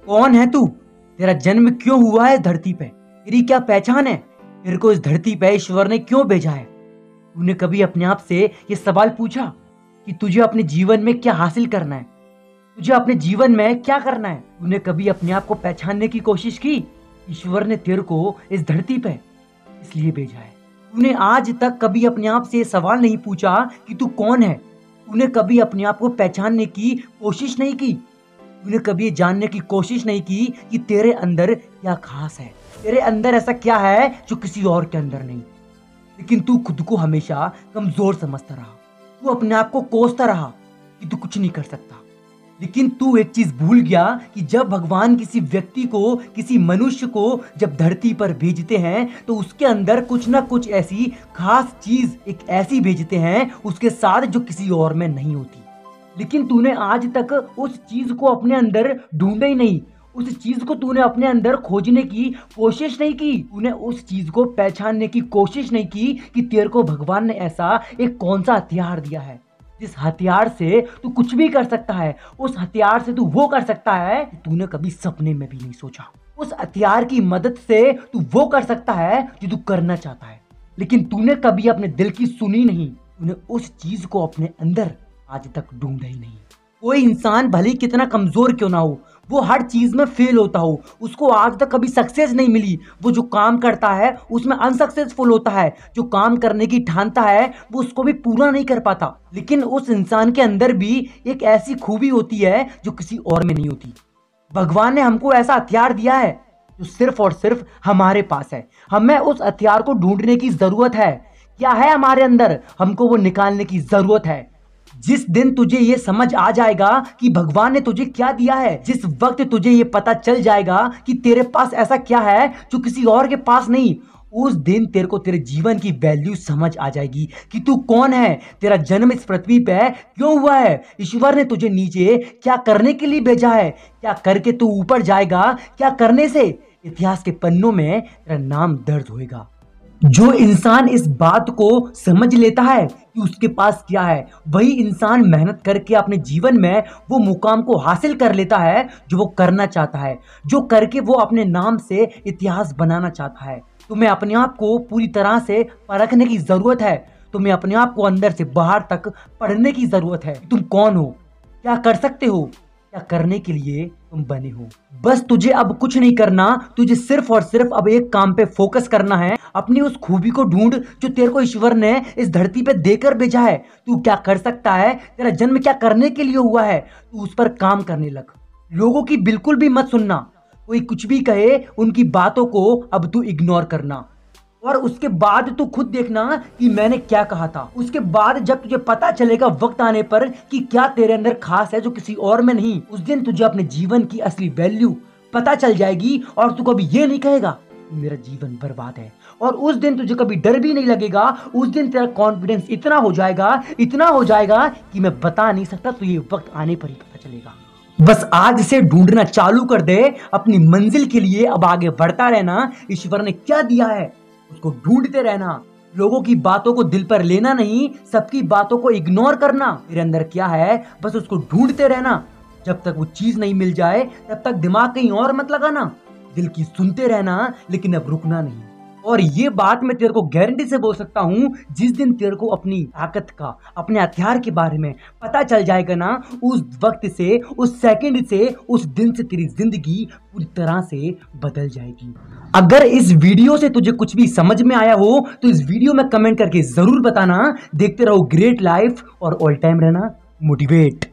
कौन है तू? तेरा जन्म क्यों हुआ है धरती पे? तेरी क्या पहचान है? तेरे को इस धरती पे ईश्वर ने क्यों भेजा है? तूने कभी अपने आप से ये सवाल पूछा कि तुझे अपने जीवन में क्या हासिल करना है? तुझे अपने जीवन में क्या करना है? तूने कभी अपने आप को पहचानने की कोशिश की? ईश्वर ने तेरे को इस धरती पे इसलिए भेजा है। तूने आज तक कभी अपने आप से ये सवाल नहीं पूछा कि तू कौन है? तूने कभी अपने आप को पहचानने की कोशिश नहीं की? तूने कभी जानने की कोशिश नहीं की कि तेरे अंदर क्या खास है? तेरे अंदर ऐसा क्या है जो किसी और के अंदर नहीं? लेकिन तू खुद को हमेशा कमजोर समझता रहा। तू अपने आप को कोसता रहा कि तू कुछ नहीं कर सकता। लेकिन तू एक चीज भूल गया कि जब भगवान किसी व्यक्ति को, किसी मनुष्य को जब धरती पर भेजते हैं तो उसके अंदर कुछ ना कुछ ऐसी खास चीज एक ऐसी भेजते हैं उसके साथ जो किसी और में नहीं होती। लेकिन तूने आज तक उस चीज को अपने अंदर ढूंढा ही नहीं। उस चीज को तूने अपने अंदर खोजने की कोशिश नहीं की। तूने उस चीज को पहचानने की कोशिश नहीं की कि तेरे को भगवान ने ऐसा एक कौन सा हथियार दिया है जिस हथियार से तू कुछ भी कर सकता है। उस हथियार से तू वो कर सकता है तूने कभी सपने में भी नहीं सोचा। उस हथियार की मदद से तू वो कर सकता है जो तू करना चाहता है। लेकिन तूने कभी अपने दिल की सुनी नहीं। तूने उस चीज को अपने अंदर आज तक ढूंढा ही नहीं। कोई इंसान भले ही कितना कमजोर क्यों ना हो, वो हर चीज में फेल होता हो, उसको आज तक कभी सक्सेस नहीं मिली, वो जो काम करता है उसमें अनसक्सेसफुल होता है, जो काम करने की ठानता है वो उसको भी पूरा नहीं कर पाता। लेकिन उस इंसान के अंदर भी एक ऐसी खूबी होती है जो किसी और में नहीं होती। भगवान ने हमको ऐसा हथियार दिया है जो सिर्फ और सिर्फ हमारे पास है। हमें उस हथियार को ढूंढने की जरूरत है। क्या है हमारे अंदर, हमको वो निकालने की जरूरत है। जिस दिन तुझे ये समझ आ जाएगा कि भगवान ने तुझे क्या दिया है, जिस वक्त तुझे ये पता चल जाएगा कि तेरे पास ऐसा क्या है जो किसी और के पास नहीं, उस दिन तेरे को तेरे जीवन की वैल्यू समझ आ जाएगी कि तू कौन है, तेरा जन्म इस पृथ्वी पे क्यों हुआ है, ईश्वर ने तुझे नीचे क्या करने के लिए भेजा है, क्या करके तू ऊपर जाएगा, क्या करने से इतिहास के पन्नों में तेरा नाम दर्ज होएगा। जो इंसान इस बात को समझ लेता है कि उसके पास क्या है, वही इंसान मेहनत करके अपने जीवन में वो मुकाम को हासिल कर लेता है जो वो करना चाहता है, जो करके वो अपने नाम से इतिहास बनाना चाहता है। तुम्हें अपने आप को पूरी तरह से परखने की जरूरत है। तुम्हें अपने आप को अंदर से बाहर तक पढ़ने की जरूरत है। तुम कौन हो, क्या कर सकते हो, क्या करने के लिए तुम बने हो। बस तुझे अब कुछ नहीं करना, तुझे सिर्फ और सिर्फ अब एक काम पे फोकस करना है। अपनी उस खूबी को ढूंढ जो तेरे को ईश्वर ने इस धरती पे देकर भेजा है। तू क्या कर सकता है, तेरा जन्म क्या करने के लिए हुआ है, तू उस पर काम करने लग। लोगों की बिल्कुल भी मत सुनना। कोई कुछ भी कहे उनकी बातों को अब तू इग्नोर करना और उसके बाद तू खुद देखना कि मैंने क्या कहा था। उसके बाद जब तुझे पता चलेगा वक्त आने पर कि क्या तेरे अंदर खास है जो किसी और में नहीं, उस दिन तुझे अपने जीवन की असली वैल्यू पता चल जाएगी और तू कभी ये नहीं कहेगा मेरा जीवन बर्बाद है। और उस दिन तुझे कभी डर भी नहीं लगेगा। उस दिन तेरा कॉन्फिडेंस इतना हो जाएगा कि मैं बता नहीं सकता, तो ये वक्त आने पर ही पता चलेगा। बस आज से ढूंढना चालू कर दे अपनी मंजिल के लिए। अब आगे बढ़ता रहना। ईश्वर ने क्या दिया है उसको ढूंढते रहना। लोगों की बातों को दिल पर लेना नहीं, सबकी बातों को इग्नोर करना। तेरे अंदर क्या है बस उसको ढूंढते रहना। जब तक वो चीज नहीं मिल जाए तब तक दिमाग कहीं और मत लगाना। दिल की सुनते रहना, लेकिन अब रुकना नहीं। और ये बात मैं तेरे को गारंटी से बोल सकता हूँ, जिस दिन तेरे को अपनी ताकत का, अपने हथियार के बारे में पता चल जाएगा ना, उस वक्त से, उस सेकंड से, उस दिन से तेरी जिंदगी पूरी तरह से बदल जाएगी। अगर इस वीडियो से तुझे कुछ भी समझ में आया हो तो इस वीडियो में कमेंट करके जरूर बताना। देखते रहो ग्रेट लाइफ और ऑल टाइम रहना मोटिवेट।